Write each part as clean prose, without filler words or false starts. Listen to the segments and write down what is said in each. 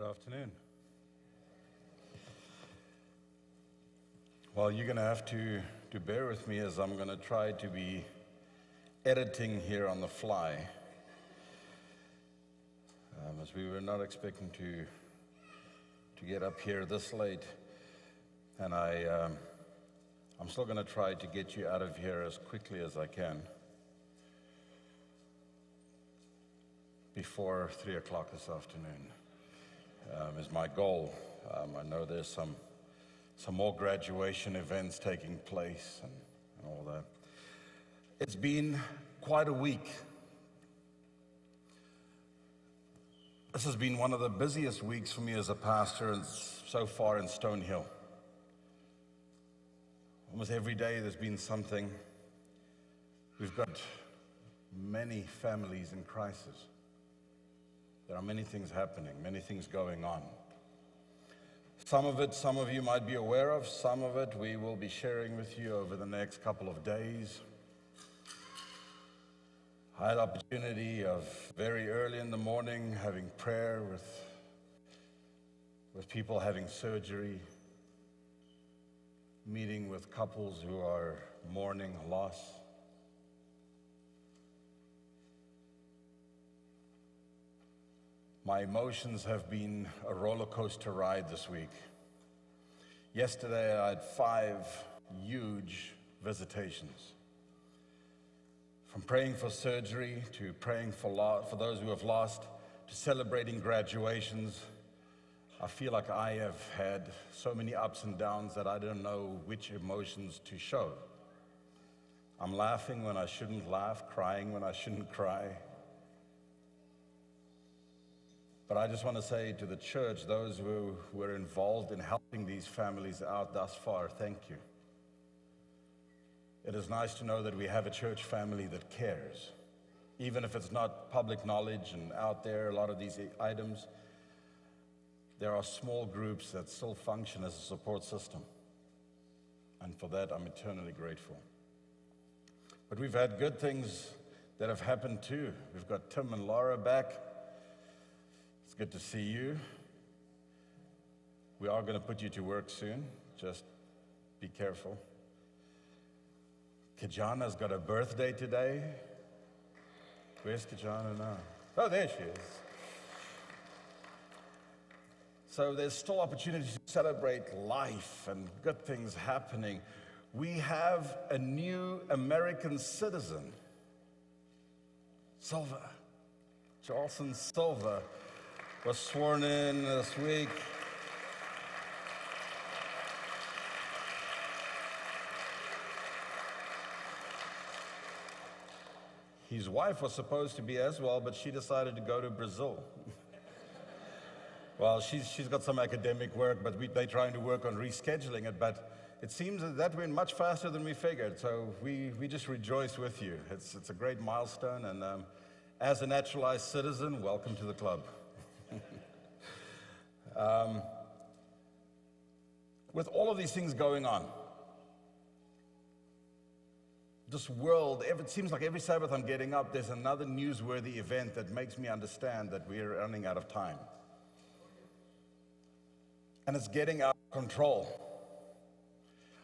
Good afternoon. Well, you're going to have to bear with me as I'm going to try to be editing here on the fly. As we were not expecting to get up here this late. And I'm still going to try to get you out of here as quickly as I can before 3 o'clock this afternoon. Is my goal. I know there's some more graduation events taking place and all that. It's been quite a week. This has been one of the busiest weeks for me as a pastor and so far in Stonehill. Almost every day there's been something. We've got many families in crisis. There are many things happening, many things going on. Some of it, some of you might be aware of. Some of it we will be sharing with you over the next couple of days. I had the opportunity of very early in the morning having prayer with people having surgery, meeting with couples who are mourning loss. My emotions have been a roller coaster ride this week. Yesterday I had 5 huge visitations. From praying for surgery to praying for those who have lost to celebrating graduations. I feel like I have had so many ups and downs that I don't know which emotions to show. I'm laughing when I shouldn't laugh, crying when I shouldn't cry. But I just want to say to the church, those who were involved in helping these families out thus far, thank you. It is nice to know that we have a church family that cares. Even if it's not public knowledge and out there, a lot of these items, there are small groups that still function as a support system. And for that, I'm eternally grateful. But we've had good things that have happened too. We've got Tim and Laura back. It's good to see you. We are going to put you to work soon. Just be careful. Kajana's got a birthday today. Where's Kajana now? Oh, there she is. So there's still opportunities to celebrate life and good things happening. We have a new American citizen, Silva. Charleston Silva was sworn in this week. His wife was supposed to be as well, but she decided to go to Brazil. Well, she's got some academic work, but they're trying to work on rescheduling it. But it seems that went much faster than we figured. So we just rejoice with you. It's a great milestone, and as a naturalized citizen, welcome to the club. With all of these things going on, this world, it seems like every Sabbath I'm getting up, there's another newsworthy event that makes me understand that we're running out of time. And it's getting out of control.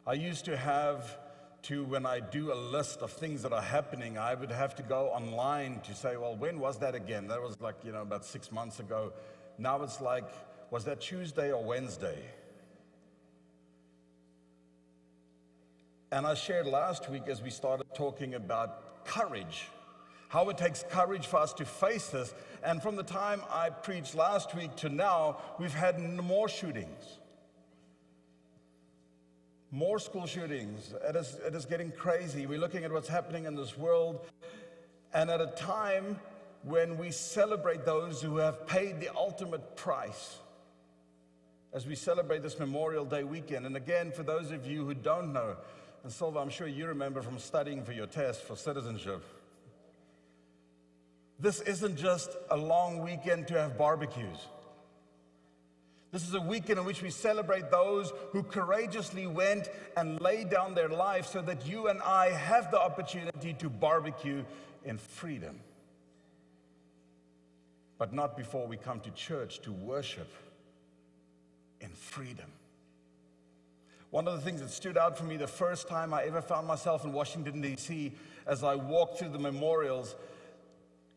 I used to have to, when I do a list of things that are happening, I would have to go online to say, well, when was that again? That was like, about 6 months ago. Now it's like, was that Tuesday or Wednesday? And I shared last week as we started talking about courage, how it takes courage for us to face this. And from the time I preached last week to now, we've had more shootings. More school shootings. It is getting crazy. We're looking at what's happening in this world. And at a time when we celebrate those who have paid the ultimate price, as we celebrate this Memorial Day weekend. And again, for those of you who don't know, and Silva, I'm sure you remember from studying for your test for citizenship, this isn't just a long weekend to have barbecues. This is a weekend in which we celebrate those who courageously went and laid down their lives so that you and I have the opportunity to barbecue in freedom. But not before we come to church to worship in freedom. One of the things that stood out for me the first time I ever found myself in Washington, D.C., as I walked through the memorials,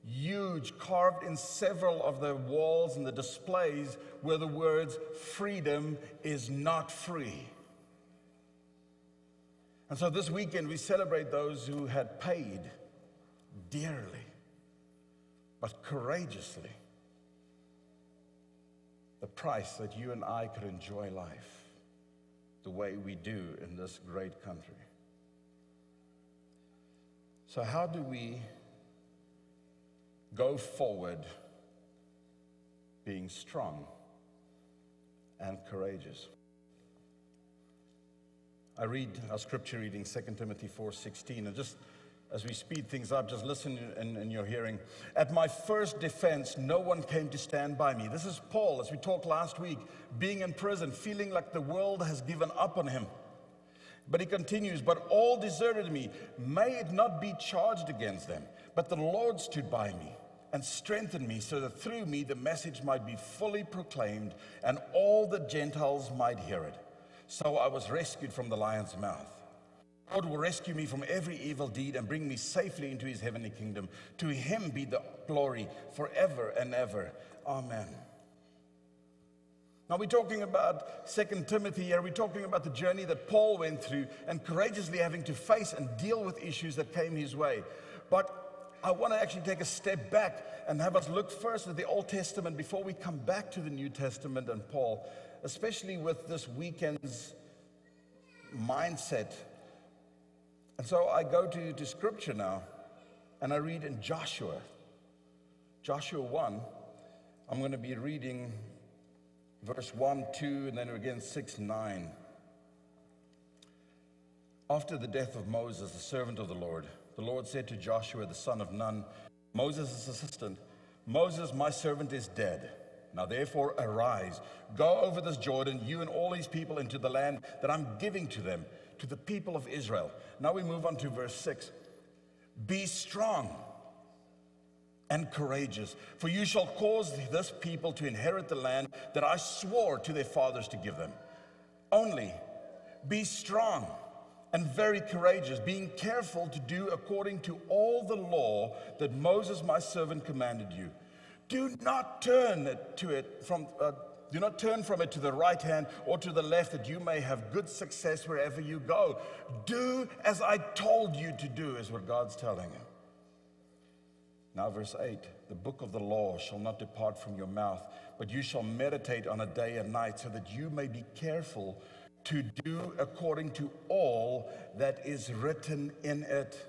huge, carved in several of the walls and the displays, were the words, "Freedom is not free." And so this weekend we celebrate those who had paid dearly, but courageously, the price that you and I could enjoy life the way we do in this great country. So how do we go forward being strong and courageous? I read our scripture reading, 2 Timothy 4:16, and just as we speed things up, just listen in your hearing. "At my first defense, no one came to stand by me." This is Paul, as we talked last week, being in prison, feeling like the world has given up on him. But he continues, "But all deserted me. May it not be charged against them. But the Lord stood by me and strengthened me, so that through me the message might be fully proclaimed and all the Gentiles might hear it. So I was rescued from the lion's mouth. God will rescue me from every evil deed and bring me safely into his heavenly kingdom. To him be the glory forever and ever. Amen." Now we're talking about 2 Timothy here. We're talking about the journey that Paul went through and courageously having to face and deal with issues that came his way. But I want to actually take a step back and have us look first at the Old Testament before we come back to the New Testament and Paul, especially with this weekend's mindset. And so I go to scripture now, and I read in Joshua 1. I'm going to be reading verse 1, 2, and then again 6, 9. "After the death of Moses, the servant of the Lord said to Joshua, the son of Nun, Moses' assistant, 'Moses, my servant, is dead. Now therefore arise, go over this Jordan, you and all these people, into the land that I'm giving to them, to the people of Israel.'" Now we move on to verse 6. "Be strong and courageous, for you shall cause this people to inherit the land that I swore to their fathers to give them. Only be strong and very courageous, being careful to do according to all the law that Moses my servant commanded you. Do not turn from it to the right hand or to the left, that you may have good success wherever you go. Do as I told you to do," is what God's telling him. Now verse 8, "The book of the law shall not depart from your mouth, but you shall meditate on it day and night, so that you may be careful to do according to all that is written in it.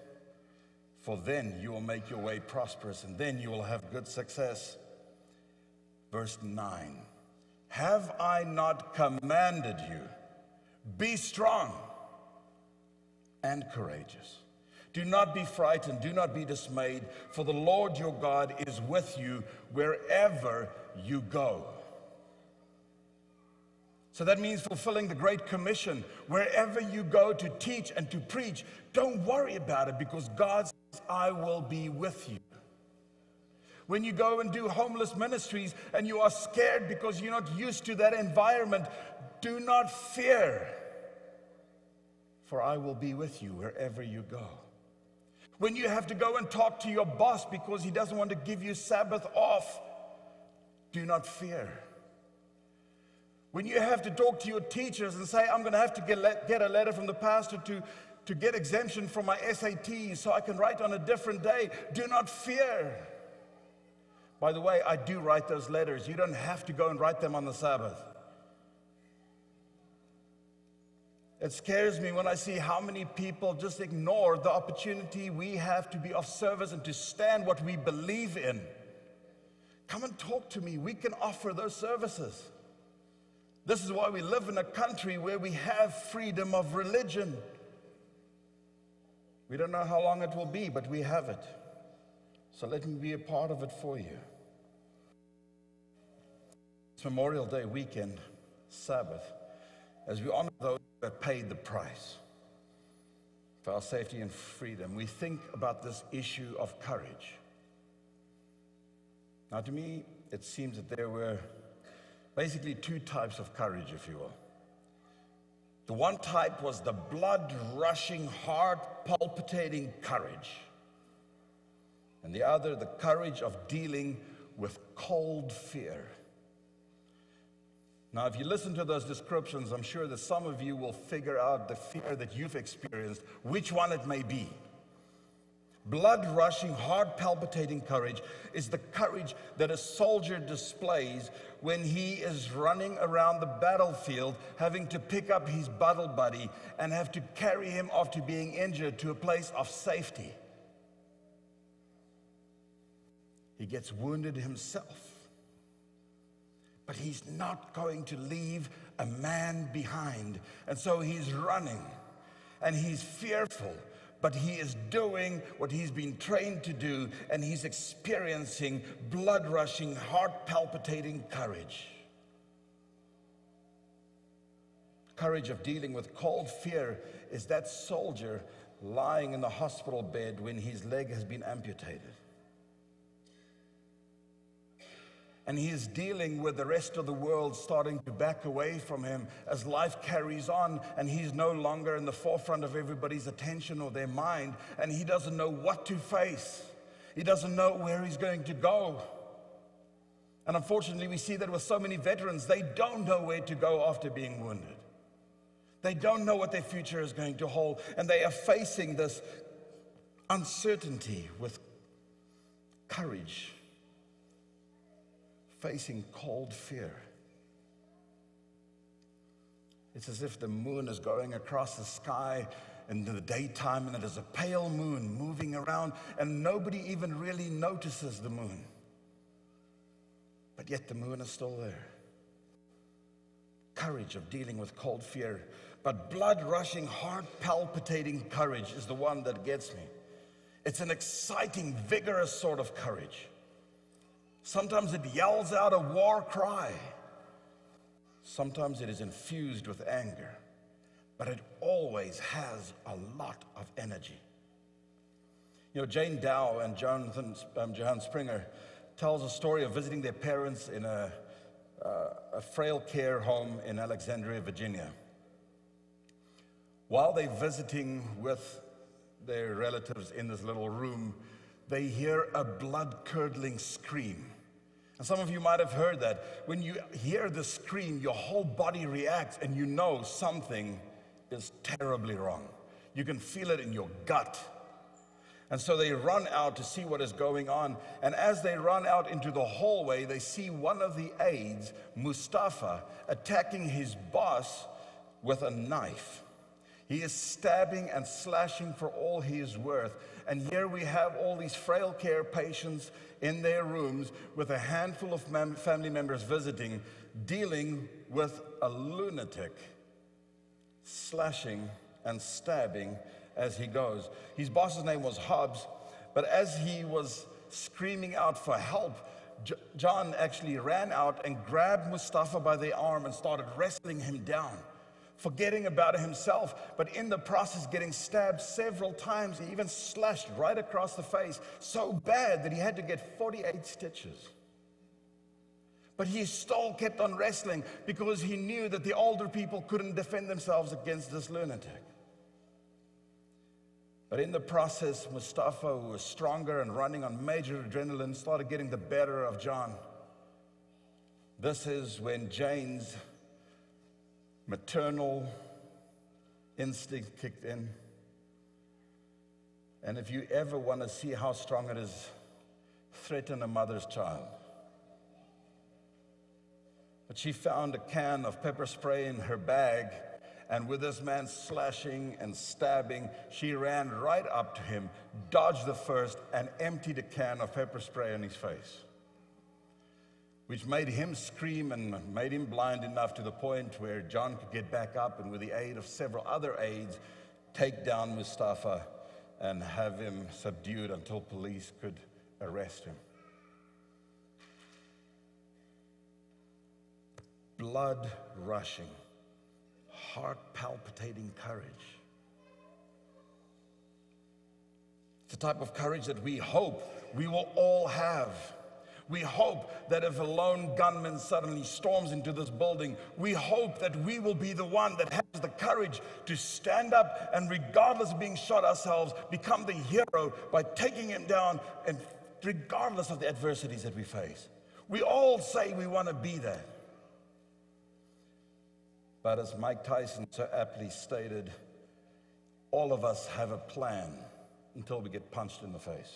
For then you will make your way prosperous, and then you will have good success." Verse 9, "Have I not commanded you? Be strong and courageous. Do not be frightened, do not be dismayed, for the Lord your God is with you wherever you go." So that means fulfilling the Great Commission. Wherever you go to teach and to preach, don't worry about it, because God says, "I will be with you." When you go and do homeless ministries and you are scared because you're not used to that environment, do not fear, for I will be with you wherever you go. When you have to go and talk to your boss because he doesn't want to give you Sabbath off, do not fear. When you have to talk to your teachers and say, "I'm going to have to get a letter from the pastor to get exemption from my SATs so I can write on a different day," do not fear. By the way, I do write those letters. You don't have to go and write them on the Sabbath. It scares me when I see how many people just ignore the opportunity we have to be of service and to stand what we believe in. Come and talk to me. We can offer those services. This is why we live in a country where we have freedom of religion. We don't know how long it will be, but we have it. So let me be a part of it for you. It's Memorial Day weekend, Sabbath, as we honor those that paid the price for our safety and freedom. We think about this issue of courage. Now, to me, it seems that there were Basically, two types of courage, if you will. The one type was the blood-rushing, heart-palpitating courage. And the other, the courage of dealing with cold fear. Now, if you listen to those descriptions, I'm sure that some of you will figure out the fear that you've experienced, which one it may be. Blood-rushing, heart-palpitating courage is the courage that a soldier displays when he is running around the battlefield, having to pick up his battle buddy and have to carry him after being injured to a place of safety. He gets wounded himself, but he's not going to leave a man behind. And so he's running, and he's fearful, but he is doing what he's been trained to do, and he's experiencing blood-rushing, heart-palpitating courage. Courage of dealing with cold fear is that soldier lying in the hospital bed when his leg has been amputated. And he is dealing with the rest of the world starting to back away from him as life carries on, and he's no longer in the forefront of everybody's attention or their mind, and he doesn't know what to face. He doesn't know where he's going to go. And unfortunately, we see that with so many veterans, they don't know where to go after being wounded. They don't know what their future is going to hold, and they are facing this uncertainty with courage, facing cold fear. It's as if the moon is going across the sky in the daytime, and it is a pale moon moving around, and nobody even really notices the moon. But yet the moon is still there. Courage of dealing with cold fear. But blood-rushing, heart-palpitating courage is the one that gets me. It's an exciting, vigorous sort of courage. Sometimes it yells out a war cry. Sometimes it is infused with anger, but it always has a lot of energy. You know, Jane Dow and Johann Springer tells a story of visiting their parents in a frail care home in Alexandria, Virginia. While they're visiting with their relatives in this little room, they hear a blood-curdling scream. And some of you might have heard that. When you hear the scream, your whole body reacts, and you know something is terribly wrong. You can feel it in your gut. And so they run out to see what is going on. And as they run out into the hallway, they see one of the aides, Mustafa, attacking his boss with a knife. He is stabbing and slashing for all he is worth. And here we have all these frail care patients in their rooms with a handful of family members visiting, dealing with a lunatic, slashing and stabbing as he goes. His boss's name was Hobbs, but as he was screaming out for help, John actually ran out and grabbed Mustafa by the arm and started wrestling him down, forgetting about himself, but in the process getting stabbed several times. He even slashed right across the face, so bad that he had to get 48 stitches. But he still kept on wrestling because he knew that the older people couldn't defend themselves against this lunatic. But in the process, Mustafa, who was stronger and running on major adrenaline, started getting the better of John. This is when Jane's maternal instinct kicked in. And if you ever want to see how strong it is, threaten a mother's child. But she found a can of pepper spray in her bag, and with this man slashing and stabbing, she ran right up to him, dodged the first, and emptied a can of pepper spray in his face, which made him scream and made him blind enough to the point where John could get back up and with the aid of several other aides, take down Mustafa and have him subdued until police could arrest him. Blood rushing, heart palpitating courage. It's the type of courage that we hope we will all have. We hope that if a lone gunman suddenly storms into this building, we hope that we will be the one that has the courage to stand up and, regardless of being shot ourselves, become the hero by taking him down, and regardless of the adversities that we face. We all say we want to be that. But as Mike Tyson so aptly stated, all of us have a plan until we get punched in the face.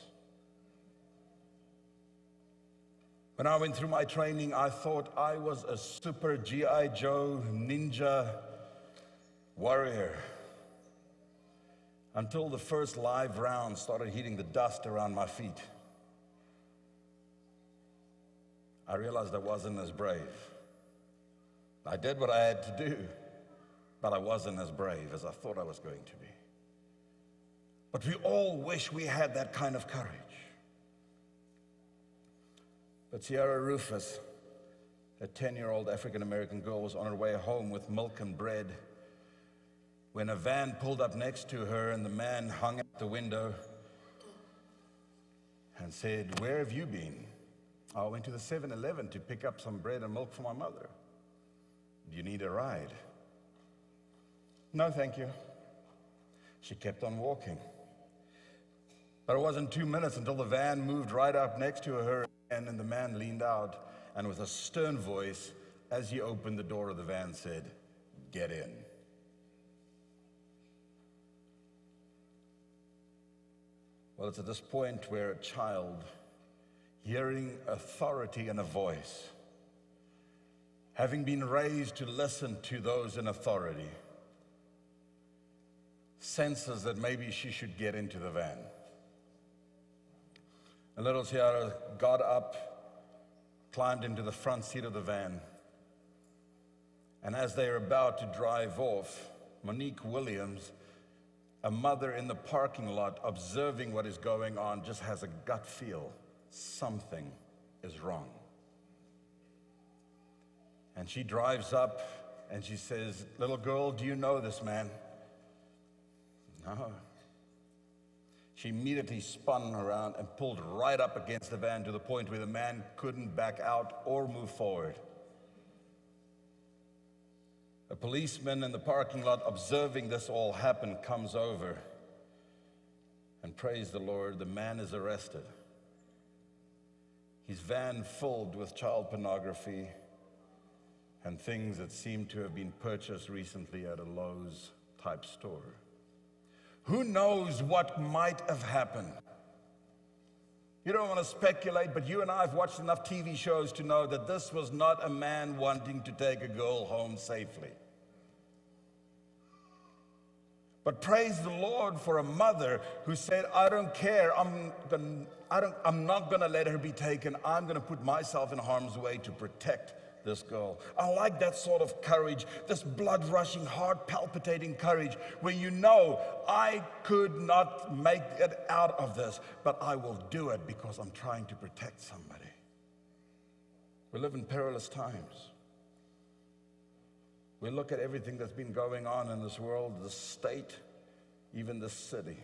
When I went through my training, I thought I was a super G.I. Joe ninja warrior, until the first live round started hitting the dust around my feet. I realized I wasn't as brave. I did what I had to do, but I wasn't as brave as I thought I was going to be. But we all wish we had that kind of courage. But Sierra Rufus, a 10-year-old African-American girl, was on her way home with milk and bread when a van pulled up next to her, and the man hung out the window and said, "Where have you been?" "I went to the 7-Eleven to pick up some bread and milk for my mother." "Do you need a ride?" "No, thank you." She kept on walking. But it wasn't 2 minutes until the van moved right up next to her, and the man leaned out and with a stern voice, as he opened the door of the van, said, "Get in." Well, it's at this point where a child, hearing authority and a voice, having been raised to listen to those in authority, senses that maybe she should get into the van. And little Sierra got up, climbed into the front seat of the van, and as they were about to drive off, Monique Williams, a mother in the parking lot observing what is going on, just has a gut feel something is wrong. And she drives up and she says, "Little girl, do you know this man?" "No." She immediately spun around and pulled right up against the van to the point where the man couldn't back out or move forward. A policeman in the parking lot observing this all happen comes over, and praise the Lord, the man is arrested. His van filled with child pornography and things that seem to have been purchased recently at a Lowe's type store. Who knows what might have happened? You don't want to speculate, but you and I have watched enough TV shows to know that this was not a man wanting to take a girl home safely. But praise the Lord for a mother who said, "I don't care, I'm not going to let her be taken. I'm going to put myself in harm's way to protect this girl." I like that sort of courage, this blood-rushing, heart-palpitating courage, where you know, I could not make it out of this, but I will do it because I'm trying to protect somebody. We live in perilous times. We look at everything that's been going on in this world, the state, even the city.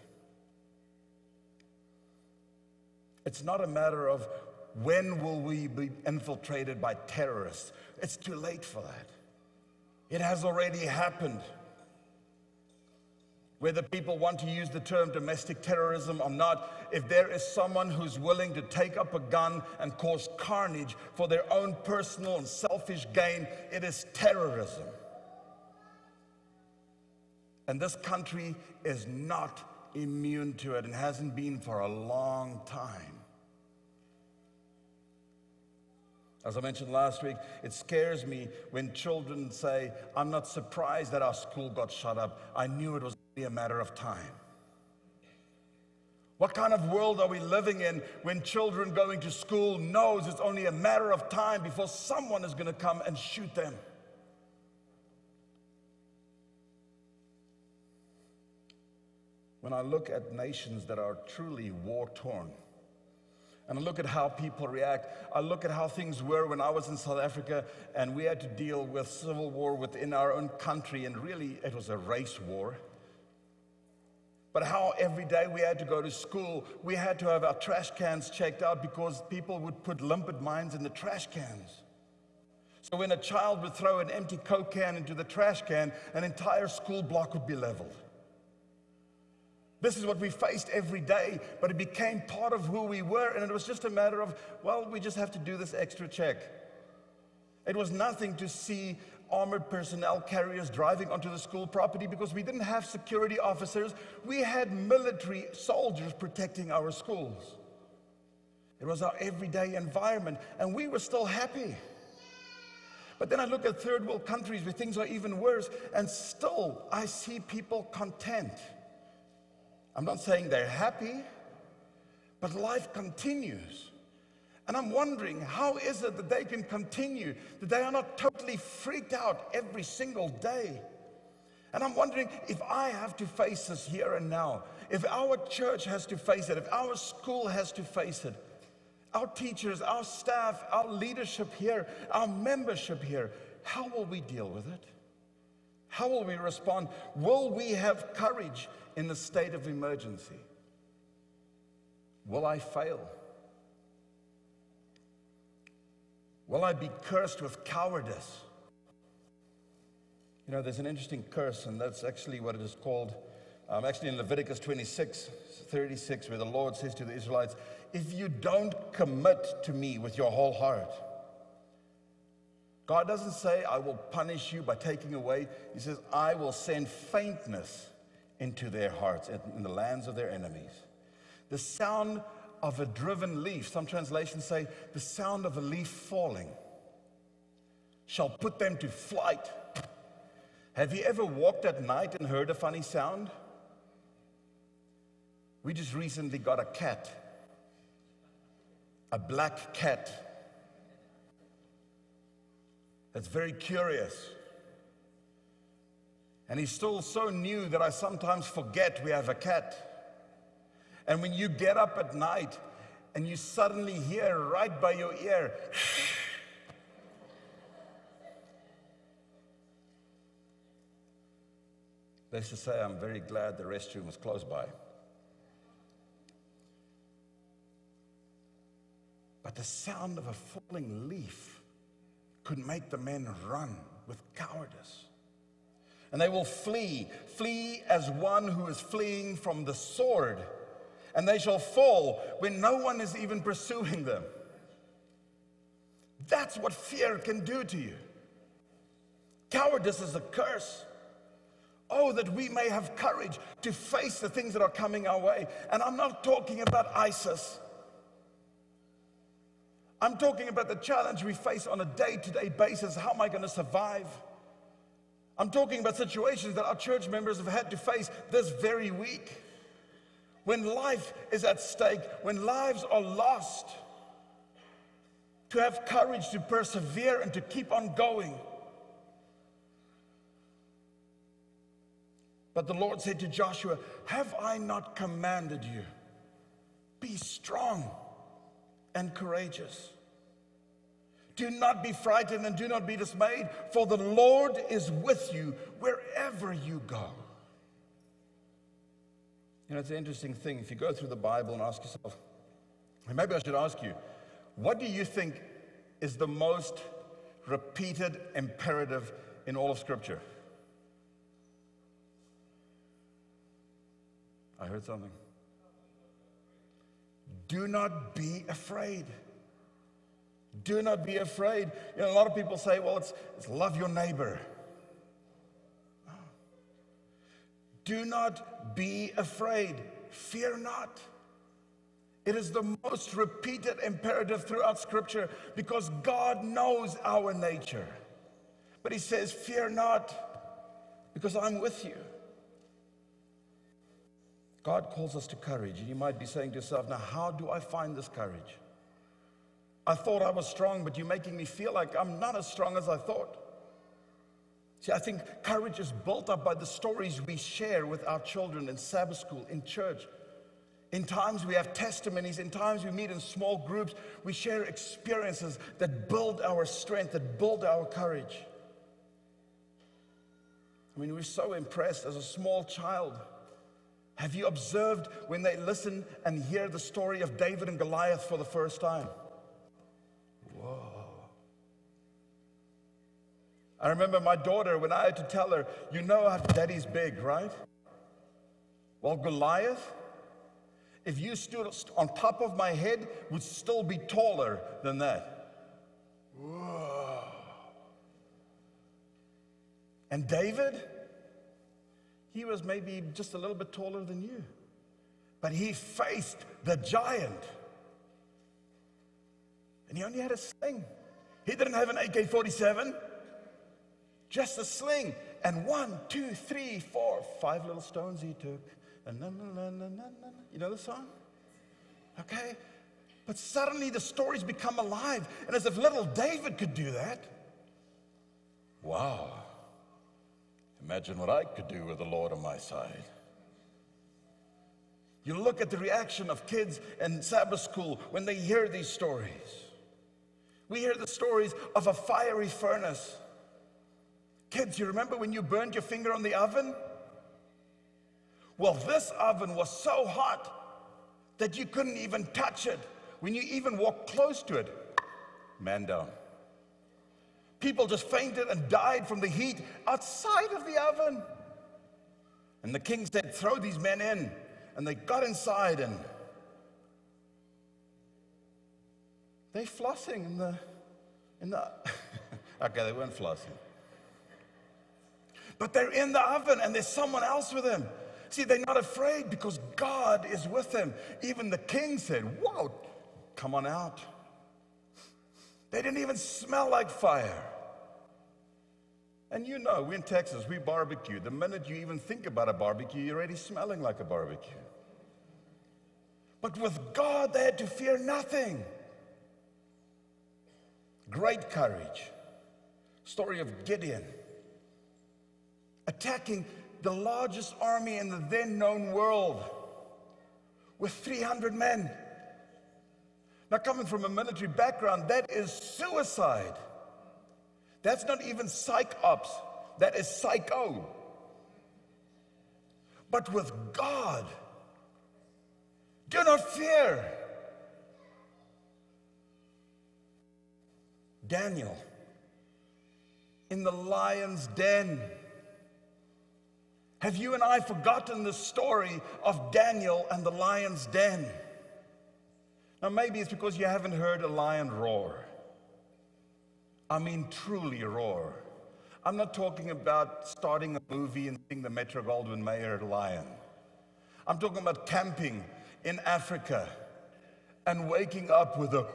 It's not a matter of when will we be infiltrated by terrorists. It's too late for that. It has already happened. Whether people want to use the term domestic terrorism or not, if there is someone who's willing to take up a gun and cause carnage for their own personal and selfish gain, it is terrorism. And this country is not immune to it and hasn't been for a long time. As I mentioned last week, it scares me when children say, "I'm not surprised that our school got shut up. I knew it was only a matter of time." What kind of world are we living in when children going to school knows it's only a matter of time before someone is going to come and shoot them? When I look at nations that are truly war-torn, and I look at how people react, I look at how things were when I was in South Africa and we had to deal with civil war within our own country, and really it was a race war. But how every day we had to go to school, we had to have our trash cans checked out because people would put limpet mines in the trash cans. So when a child would throw an empty Coke can into the trash can, an entire school block would be leveled. This is what we faced every day, but it became part of who we were, and it was just a matter of, well, we just have to do this extra check. It was nothing to see armored personnel carriers driving onto the school property because we didn't have security officers. We had military soldiers protecting our schools. It was our everyday environment, and we were still happy. But then I look at third world countries where things are even worse, and still I see people content. I'm not saying they're happy, but life continues. And I'm wondering, how is it that they can continue, that they are not totally freaked out every single day? And I'm wondering if I have to face this here and now, if our church has to face it, if our school has to face it, our teachers, our staff, our leadership here, our membership here, how will we deal with it? How will we respond? Will we have courage in the state of emergency? Will I fail? Will I be cursed with cowardice? You know, there's an interesting curse, and that's actually what it is called. Actually in Leviticus 26:36, where the Lord says to the Israelites, if you don't commit to me with your whole heart. God doesn't say, I will punish you by taking away. He says, I will send faintness into their hearts, in the lands of their enemies. The sound of a driven leaf, some translations say, the sound of a leaf falling, shall put them to flight. Have you ever walked at night and heard a funny sound? We just recently got a cat, a black cat, that's very curious. And he's still so new that I sometimes forget we have a cat. And when you get up at night and you suddenly hear right by your ear, let's just say I'm very glad the restroom was close by. But the sound of a falling leaf could make the men run with cowardice. And they will flee as one who is fleeing from the sword. And they shall fall when no one is even pursuing them. That's what fear can do to you. Cowardice is a curse. Oh, that we may have courage to face the things that are coming our way. And I'm not talking about ISIS. I'm talking about the challenge we face on a day-to-day basis. How am I going to survive? I'm talking about situations that our church members have had to face this very week. When life is at stake, when lives are lost, to have courage to persevere and to keep on going. But the Lord said to Joshua, have I not commanded you? Be strong and courageous. Do not be frightened and do not be dismayed, for the Lord is with you wherever you go. You know, it's an interesting thing. If you go through the Bible and ask yourself, and maybe I should ask you, what do you think is the most repeated imperative in all of Scripture? I heard something. Do not be afraid. Do not be afraid. You know, a lot of people say, well, it's love your neighbor. Do not be afraid. Fear not. It is the most repeated imperative throughout Scripture because God knows our nature. But He says, fear not, because I'm with you. God calls us to courage. And you might be saying to yourself, now how do I find this courage? I thought I was strong, but you're making me feel like I'm not as strong as I thought. See, I think courage is built up by the stories we share with our children in Sabbath school, in church. In times we have testimonies, in times we meet in small groups, we share experiences that build our strength, that build our courage. I mean, we're so impressed as a small child Have you observed when they listen and hear the story of David and Goliath for the first time? Whoa. I remember my daughter, when I had to tell her, you know how daddy's big, right? Well, Goliath, if you stood on top of my head, would still be taller than that. Whoa. And David, he was maybe just a little bit taller than you. But he faced the giant. And he only had a sling. He didn't have an AK-47. Just a sling. And 1, 2, 3, 4, 5 little stones he took. And you know the song? Okay? But suddenly the stories become alive. And as if little David could do that. Wow. Imagine what I could do with the Lord on my side. You look at the reaction of kids in Sabbath school when they hear these stories. We hear the stories of a fiery furnace. Kids, you remember when you burned your finger on the oven? Well, this oven was so hot that you couldn't even touch it. When you even walked close to it, man down. People just fainted and died from the heat outside of the oven. And the king said, throw these men in. And they got inside and they're flossing in the okay, they weren't flossing. But they're in the oven and there's someone else with them. See, they're not afraid because God is with them. Even the king said, whoa, come on out. They didn't even smell like fire. And you know, we're in Texas, we barbecue. The minute you even think about a barbecue, you're already smelling like a barbecue. But with God, they had to fear nothing. Great courage. Story of Gideon. Attacking the largest army in the then known world with 300 men. Now, coming from a military background, that is suicide. That's not even psych ops. That is psycho. But with God, do not fear. Daniel in the lion's den. Have you and I forgotten the story of Daniel and the lion's den? Now, maybe it's because you haven't heard a lion roar. I mean, truly roar. I'm not talking about starting a movie and seeing the Metro-Goldwyn-Mayer lion. I'm talking about camping in Africa and waking up with a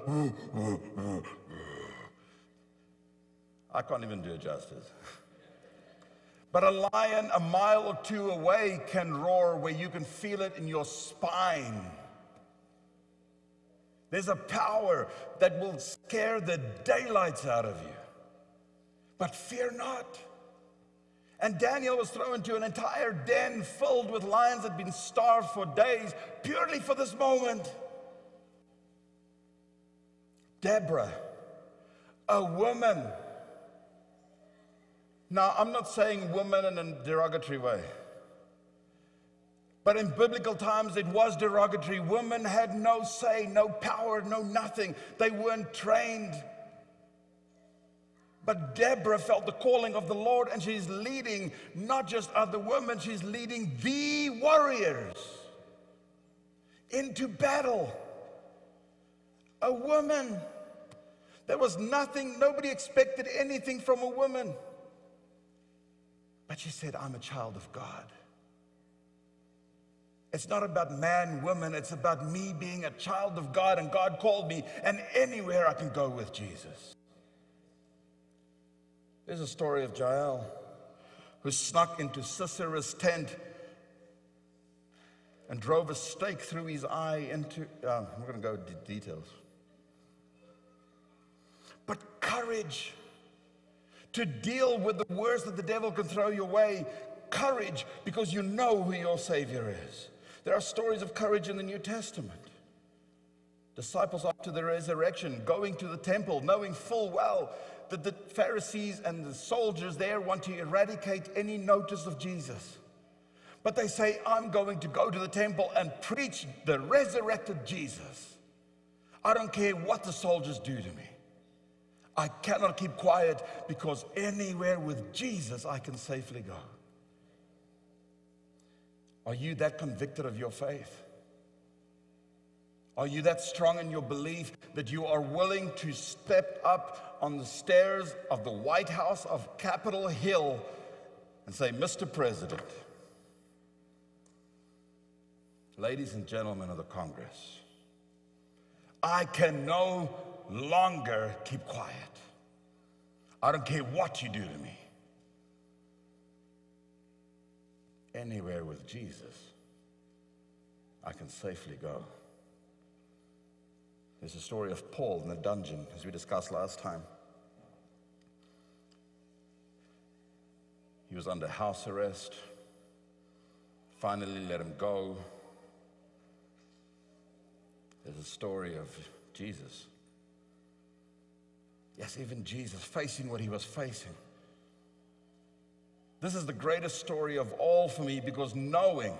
I can't even do it justice. But a lion a mile or two away can roar where you can feel it in your spine. There's a power that will scare the daylights out of you. But fear not. And Daniel was thrown into an entire den filled with lions that had been starved for days, purely for this moment. Deborah, a woman. Now, I'm not saying woman in a derogatory way. But in biblical times, it was derogatory. Women had no say, no power, no nothing. They weren't trained. But Deborah felt the calling of the Lord, and she's leading not just other women, she's leading the warriors into battle. A woman. There was nothing, nobody expected anything from a woman. But she said, I'm a child of God. It's not about man, woman, it's about me being a child of God, and God called me, and anywhere I can go with Jesus. There's a story of Jael, who snuck into Sisera's tent and drove a stake through his eye into, I'm going to go into details. But courage to deal with the worst that the devil can throw your way. Courage, because you know who your Savior is. There are stories of courage in the New Testament. Disciples after the resurrection, going to the temple, knowing full well that the Pharisees and the soldiers there want to eradicate any notice of Jesus. But they say, I'm going to go to the temple and preach the resurrected Jesus. I don't care what the soldiers do to me. I cannot keep quiet, because anywhere with Jesus I can safely go. Are you that convicted of your faith? Are you that strong in your belief that you are willing to step up on the stairs of the White House of Capitol Hill and say, Mr. President, ladies and gentlemen of the Congress, I can no longer keep quiet. I don't care what you do to me. Anywhere with Jesus, I can safely go. There's a story of Paul in the dungeon, as we discussed last time. He was under house arrest. Finally let him go. There's a story of Jesus. Yes, even Jesus facing what he was facing. This is the greatest story of all for me, because knowing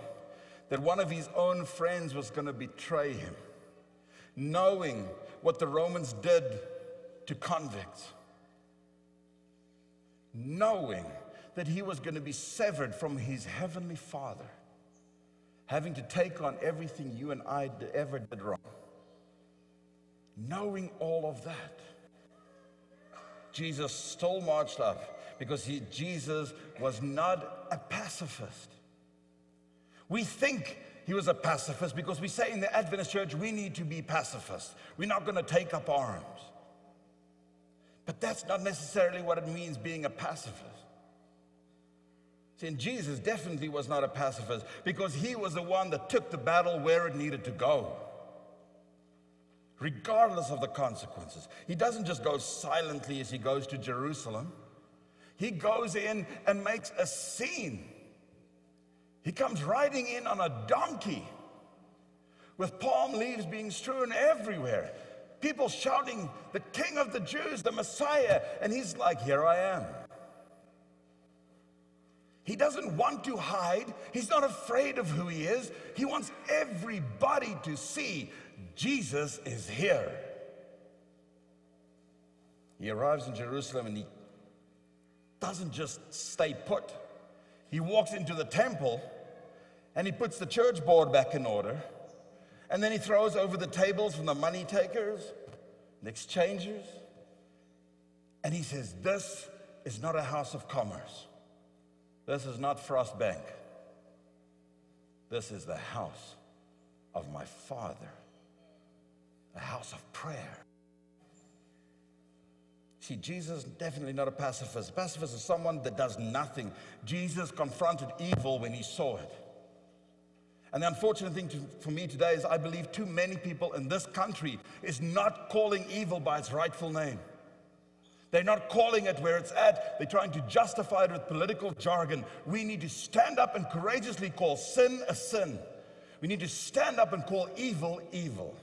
that one of his own friends was going to betray him, knowing what the Romans did to convicts, knowing that he was going to be severed from his heavenly Father, having to take on everything you and I ever did wrong, knowing all of that, Jesus still marched up, because Jesus was not a pacifist. We think he was a pacifist because we say in the Adventist church, we need to be pacifists. We're not going to take up arms. But that's not necessarily what it means, being a pacifist. See, and Jesus definitely was not a pacifist, because he was the one that took the battle where it needed to go, regardless of the consequences. He doesn't just go silently as he goes to Jerusalem. He goes in and makes a scene. He comes riding in on a donkey with palm leaves being strewn everywhere. People shouting, the King of the Jews, the Messiah. And he's like, here I am. He doesn't want to hide. He's not afraid of who he is. He wants everybody to see Jesus is here. He arrives in Jerusalem and he doesn't just stay put. He walks into the temple and he puts the church board back in order, and then he throws over the tables from the money takers and exchangers, and he says, this is not a house of commerce. This is not Frost Bank. This is the house of my Father, a house of prayer. See, Jesus is definitely not a pacifist. A pacifist is someone that does nothing. Jesus confronted evil when he saw it. And the unfortunate thing for me today is I believe too many people in this country is not calling evil by its rightful name. They're not calling it where it's at. They're trying to justify it with political jargon. We need to stand up and courageously call sin a sin. We need to stand up and call evil evil.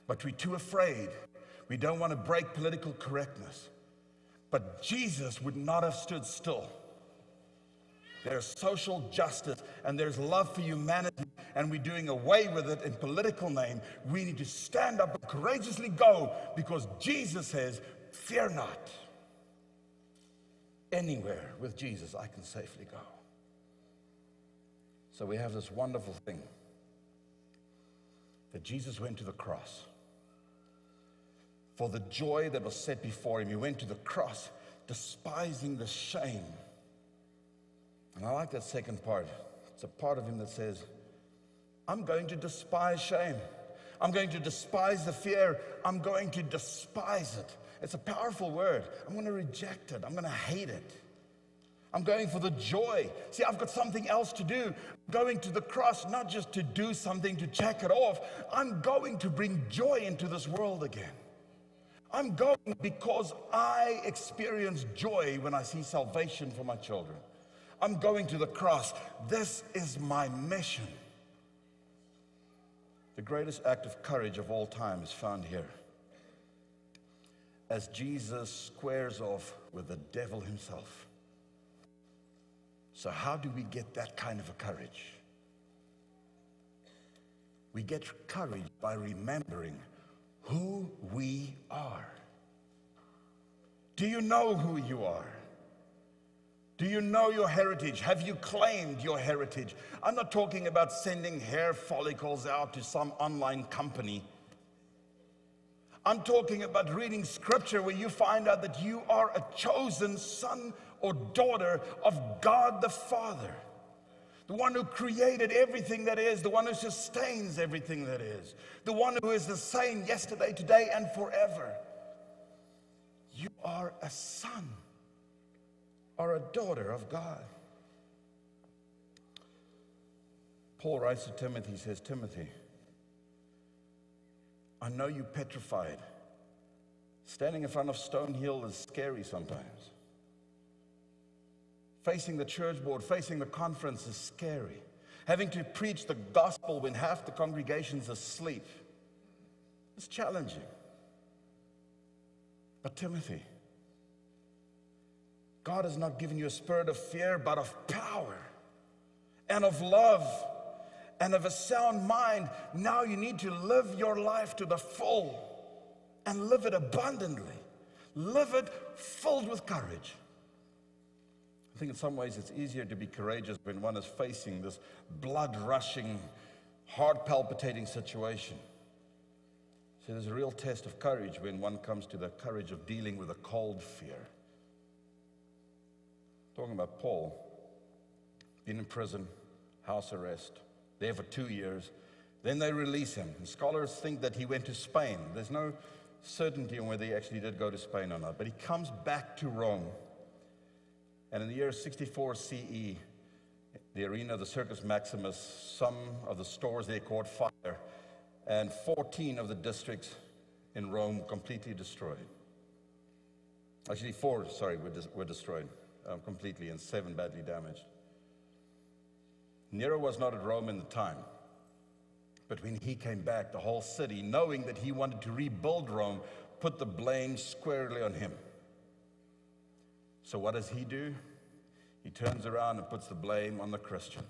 But we're too afraid. We don't want to break political correctness. But Jesus would not have stood still. There's social justice and there's love for humanity, and we're doing away with it in political name. We need to stand up and courageously go, because Jesus says, fear not. Anywhere with Jesus I can safely go. So we have this wonderful thing that Jesus went to the cross. For the joy that was set before him, he went to the cross, despising the shame. And I like that second part. It's a part of him that says, I'm going to despise shame. I'm going to despise the fear. I'm going to despise it. It's a powerful word. I'm going to reject it. I'm going to hate it. I'm going for the joy. See, I've got something else to do. I'm going to the cross, not just to do something to check it off. I'm going to bring joy into this world again. I'm going because I experience joy when I see salvation for my children. I'm going to the cross. This is my mission. The greatest act of courage of all time is found here. As Jesus squares off with the devil himself. So how do we get that kind of a courage? We get courage by remembering who we are. Do you know who you are? Do you know your heritage? Have you claimed your heritage? I'm not talking about sending hair follicles out to some online company. I'm talking about reading scripture where you find out that you are a chosen son or daughter of God the Father, the one who created everything that is, the one who sustains everything that is, the one who is the same yesterday, today, and forever. You are a son or a daughter of God. Paul writes to Timothy, he says, Timothy, I know you're petrified. Standing in front of Stone Hill is scary sometimes. Facing the church board, facing the conference is scary. Having to preach the gospel when half the congregation's asleep is challenging. But Timothy, God has not given you a spirit of fear, but of power and of love and of a sound mind. Now you need to live your life to the full and live it abundantly. Live it filled with courage. I think in some ways it's easier to be courageous when one is facing this blood-rushing, heart-palpitating situation. So there's a real test of courage when one comes to the courage of dealing with a cold fear. Talking about Paul, been in prison, house arrest, there for 2 years. Then they release him. And scholars think that he went to Spain. There's no certainty on whether he actually did go to Spain or not. But he comes back to Rome. And in the year 64 CE, the arena of the Circus Maximus, some of the stores there caught fire, and 14 of the districts in Rome completely destroyed. Actually, 4, were destroyed completely, and 7 badly damaged. Nero was not at Rome in the time, but when he came back, the whole city, knowing that he wanted to rebuild Rome, put the blame squarely on him. So what does he do? He turns around and puts the blame on the Christians.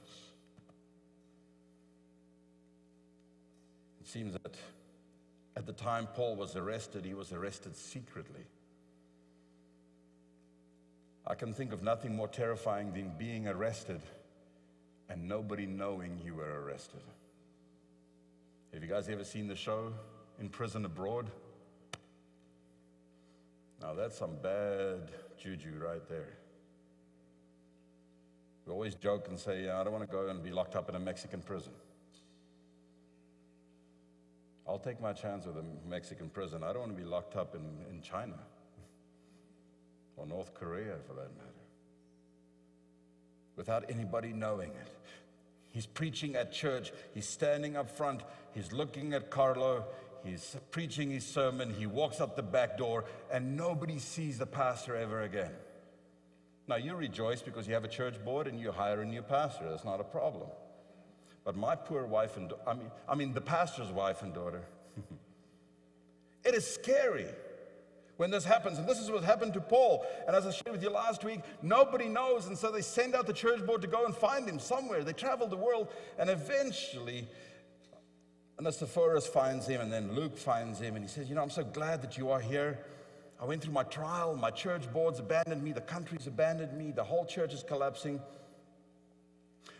It seems that at the time Paul was arrested, he was arrested secretly. I can think of nothing more terrifying than being arrested and nobody knowing you were arrested. Have you guys ever seen the show In Prison Abroad? Now that's some bad juju right there. We always joke and say, I don't want to go and be locked up in a Mexican prison. I'll take my chance with a Mexican prison. I don't want to be locked up in China or North Korea for that matter, without anybody knowing it. He's preaching at church. He's standing up front. He's looking at Carlo. He's preaching his sermon. He walks up the back door, and nobody sees the pastor ever again. Now, you rejoice because you have a church board and you hire a new pastor. That's not a problem. But my poor wife and the pastor's wife and daughter, it is scary when this happens. And this is what happened to Paul. And as I shared with you last week, nobody knows. And so they send out the church board to go and find him somewhere. They travel the world. And eventually, Onesiphorus finds him, and then Luke finds him. And he says, I'm so glad that you are here. I went through my trial. My church boards abandoned me. The country's abandoned me. The whole church is collapsing.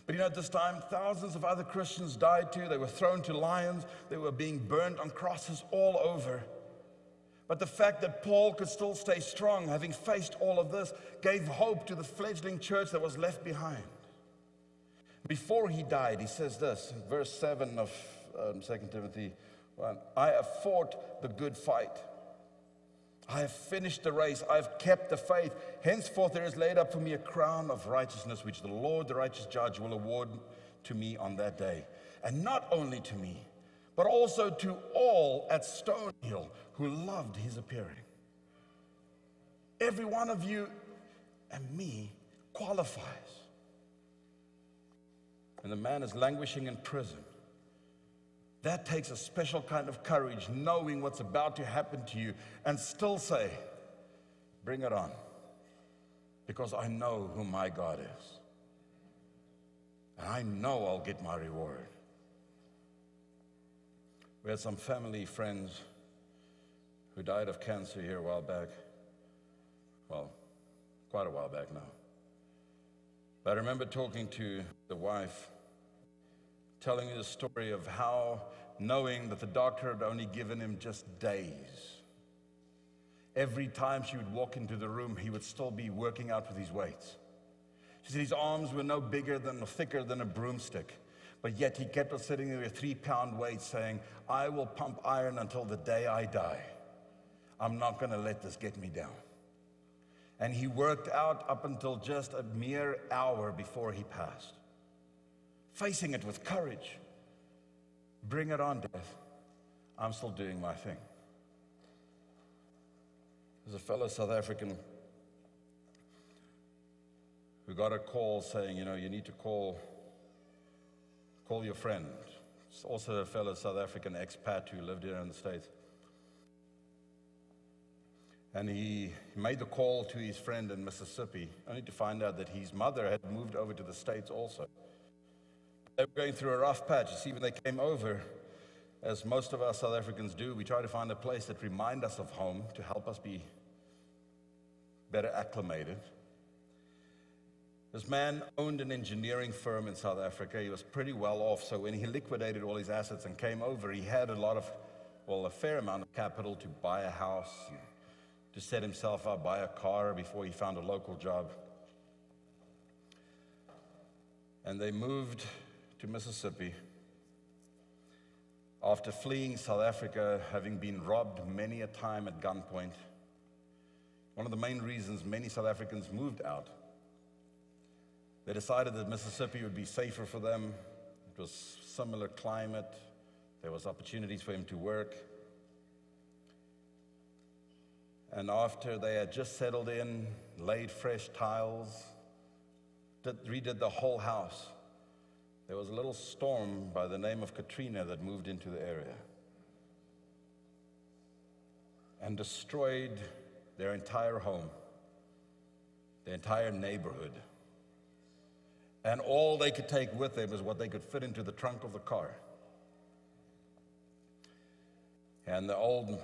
But at this time, thousands of other Christians died too. They were thrown to lions. They were being burned on crosses all over. But the fact that Paul could still stay strong, having faced all of this, gave hope to the fledgling church that was left behind. Before he died, he says this, in verse 7 of 2 Timothy 1, I have fought the good fight. I have finished the race. I have kept the faith. Henceforth there is laid up for me a crown of righteousness, which the Lord, the righteous judge, will award to me on that day. And not only to me, but also to all at Stone Hill who loved his appearing. Every one of you and me qualifies. When the man is languishing in prison, that takes a special kind of courage, knowing what's about to happen to you, and still say, bring it on, because I know who my God is. and I know I'll get my reward. We had some family friends who died of cancer here a while back. Well, quite a while back now. But I remember talking to the wife, telling her the story of how, knowing that the doctor had only given him just days, every time she would walk into the room, he would still be working out with his weights. She said his arms were no bigger than or thicker than a broomstick, but yet he kept on sitting there with 3-pound weights saying, I will pump iron until the day I die. I'm not going to let this get me down. And he worked out up until just a mere hour before he passed, facing it with courage. Bring it on, death. I'm still doing my thing. There's a fellow South African who got a call saying, you need to call your friend. It's also a fellow South African expat who lived here in the States. And he made the call to his friend in Mississippi, only to find out that his mother had moved over to the States also. They were going through a rough patch. You see, when they came over, as most of us South Africans do, we try to find a place that reminds us of home to help us be better acclimated. This man owned an engineering firm in South Africa. He was pretty well off, so when he liquidated all his assets and came over, he had a fair amount of capital to buy a house, to set himself up, buy a car before he found a local job. And they moved to Mississippi after fleeing South Africa, having been robbed many a time at gunpoint. One of the main reasons many South Africans moved out. They decided that Mississippi would be safer for them. It was similar climate. There was opportunities for him to work. And after they had just settled in, laid fresh tiles, redid the whole house, there was a little storm by the name of Katrina that moved into the area and destroyed their entire home, their entire neighborhood. And all they could take with them was what they could fit into the trunk of the car. And the old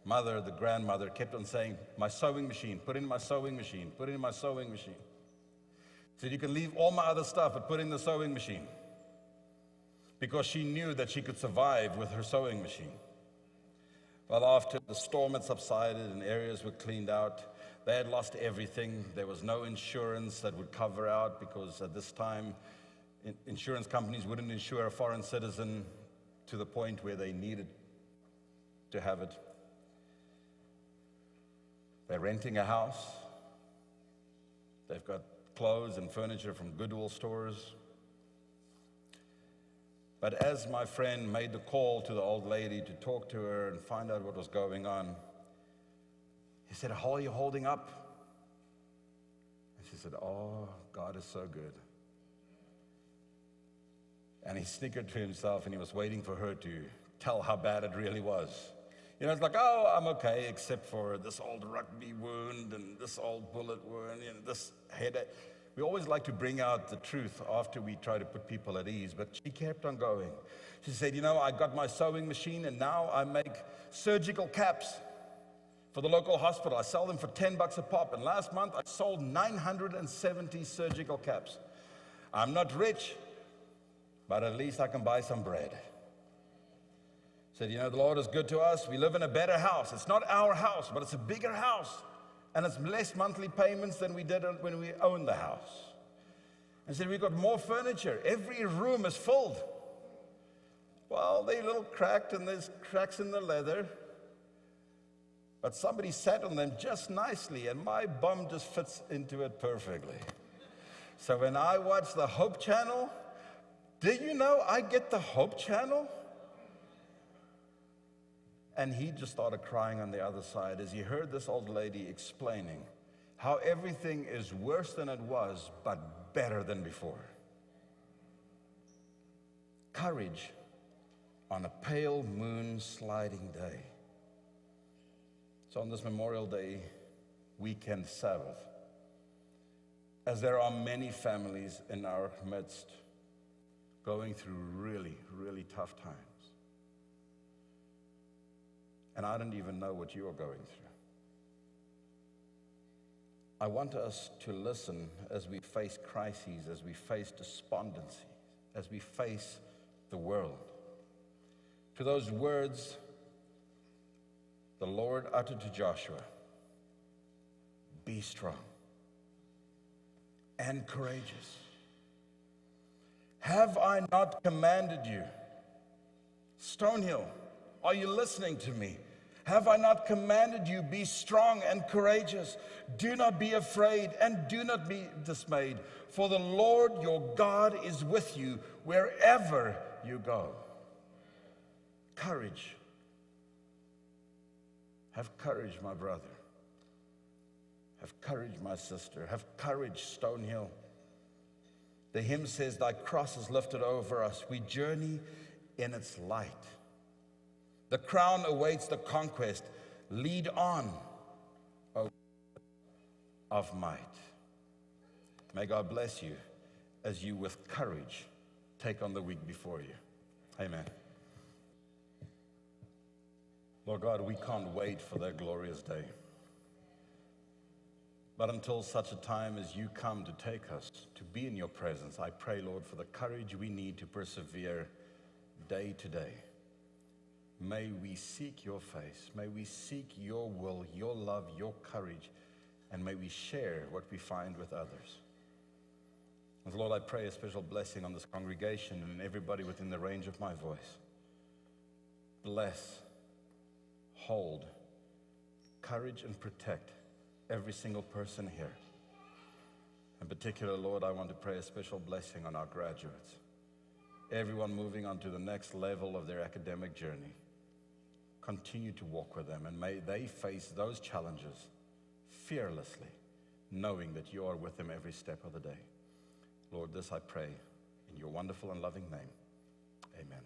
mother, the grandmother, kept on saying, my sewing machine, put in my sewing machine, put in my sewing machine. Said, you can leave all my other stuff, but put in the sewing machine. Because she knew that she could survive with her sewing machine. Well, after the storm had subsided and areas were cleaned out, they had lost everything. There was no insurance that would cover out, because at this time, insurance companies wouldn't insure a foreign citizen to the point where they needed to have it. They're renting a house. They've got clothes and furniture from Goodwill stores. But as my friend made the call to the old lady to talk to her and find out what was going on, he said, how are you holding up? And she said, oh, God is so good. And he snickered to himself, and he was waiting for her to tell how bad it really was. It's like, oh, I'm okay, except for this old rugby wound and this old bullet wound, this headache. We always like to bring out the truth after we try to put people at ease, but she kept on going. She said, I got my sewing machine, and now I make surgical caps for the local hospital. I sell them for $10 a pop, and last month I sold 970 surgical caps. I'm not rich, but at least I can buy some bread. Said, the Lord is good to us. We live in a better house. It's not our house, but it's a bigger house. And it's less monthly payments than we did when we owned the house. And said, we've got more furniture. Every room is filled. Well, they're a little cracked, and there's cracks in the leather. But somebody sat on them just nicely, and my bum just fits into it perfectly. So when I watch the Hope Channel, do you know I get the Hope Channel? And he just started crying on the other side as he heard this old lady explaining how everything is worse than it was, but better than before. Courage on a pale moon sliding day. So on this Memorial Day weekend Sabbath, as there are many families in our midst going through really, really tough times. And I don't even know what you are going through. I want us to listen as we face crises, as we face despondency, as we face the world, to those words the Lord uttered to Joshua: be strong and courageous. Have I not commanded you? Stonehill, are you listening to me? Have I not commanded you, be strong and courageous? Do not be afraid and do not be dismayed, for the Lord your God is with you wherever you go. Courage. Have courage, my brother. Have courage, my sister. Have courage, Stonehill. The hymn says, thy cross is lifted over us. We journey in its light. The crown awaits the conquest. Lead on, O of might. May God bless you as you with courage take on the week before you. Amen. Lord God, we can't wait for that glorious day. But until such a time as you come to take us to be in your presence, I pray, Lord, for the courage we need to persevere day to day. May we seek your face. May we seek your will, your love, your courage, and may we share what we find with others. And Lord, I pray a special blessing on this congregation and everybody within the range of my voice. Bless, hold, courage, and protect every single person here. In particular, Lord, I want to pray a special blessing on our graduates. Everyone moving on to the next level of their academic journey. Continue to walk with them, and may they face those challenges fearlessly, knowing that you are with them every step of the day. Lord, this I pray in your wonderful and loving name. Amen.